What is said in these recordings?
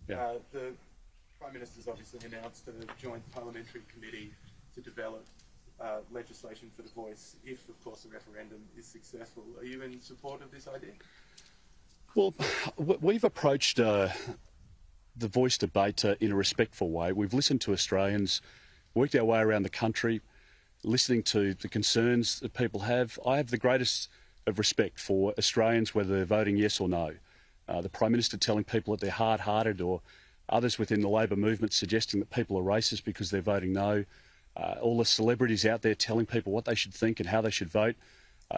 Yeah. The Prime Minister's obviously announced a joint parliamentary committee to develop legislation for the voice if, of course, the referendum is successful. Are you in support of this idea? Well, we've approached the voice debate in a respectful way. We've listened to Australians, worked our way around the country, listening to the concerns that people have. I have the greatest of respect for Australians, whether they're voting yes or no. The Prime Minister telling people that they're hard-hearted, or others within the Labor movement suggesting that people are racist because they're voting no. All the celebrities out there telling people what they should think and how they should vote.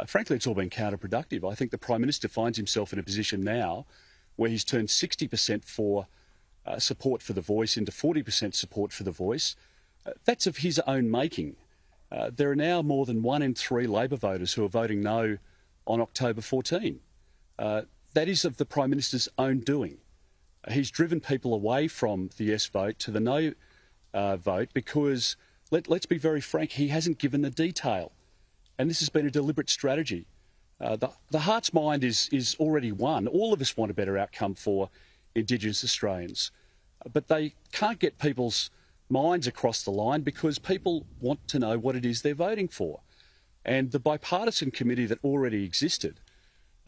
Frankly, it's all been counterproductive. I think the Prime Minister finds himself in a position now where he's turned 60% for support for the voice into 40% support for the voice. That's of his own making. There are now more than 1 in 3 Labor voters who are voting no on October 14. That is of the Prime Minister's own doing. He's driven people away from the yes vote to the no vote because, let's be very frank, he hasn't given the detail. And this has been a deliberate strategy. The heart's mind is already won. All of us want a better outcome for Indigenous Australians. But they can't get people's minds across the line because people want to know what it is they're voting for. And the bipartisan committee that already existed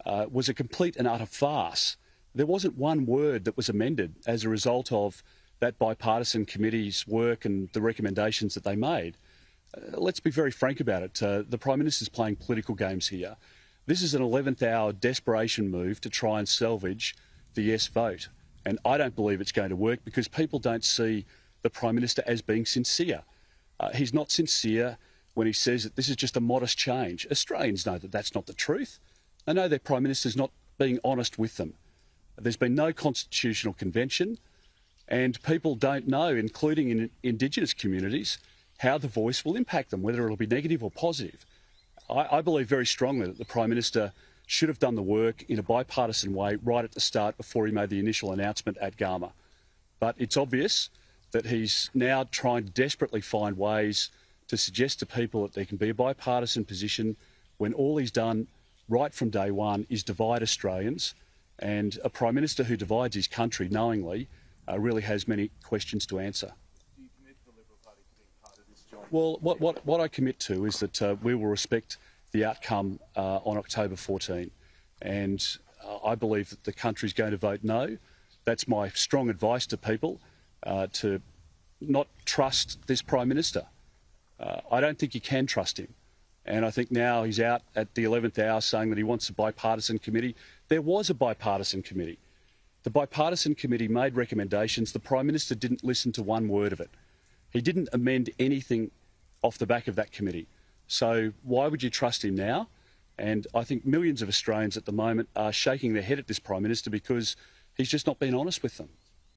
was a complete and utter farce. There wasn't one word that was amended as a result of that bipartisan committee's work and the recommendations that they made. Let's be very frank about it. The Prime Minister's playing political games here. This is an 11th hour desperation move to try and salvage the yes vote. And I don't believe it's going to work because people don't see the Prime Minister as being sincere. He's not sincere when he says that this is just a modest change. Australians know that that's not the truth. They know their Prime Minister's not being honest with them. There's been no constitutional convention, and people don't know, including in Indigenous communities, how the voice will impact them, whether it'll be negative or positive. I believe very strongly that the Prime Minister should have done the work in a bipartisan way right at the start before he made the initial announcement at Garma. But it's obvious that he's now trying to desperately find ways to suggest to people that there can be a bipartisan position when all he's done right from day one is divide Australians, and a Prime Minister who divides his country knowingly really has many questions to answer. Do you commit the Liberal Party to being part of this joint? Well, what I commit to is that we will respect the outcome on October 14, and I believe that the country's going to vote no. That's my strong advice to people, to not trust this Prime Minister. I don't think you can trust him. And I think now he's out at the 11th hour saying that he wants a bipartisan committee. There was a bipartisan committee. The bipartisan committee made recommendations. The Prime Minister didn't listen to one word of it. He didn't amend anything off the back of that committee. So why would you trust him now? And I think millions of Australians at the moment are shaking their head at this Prime Minister because he's just not been honest with them.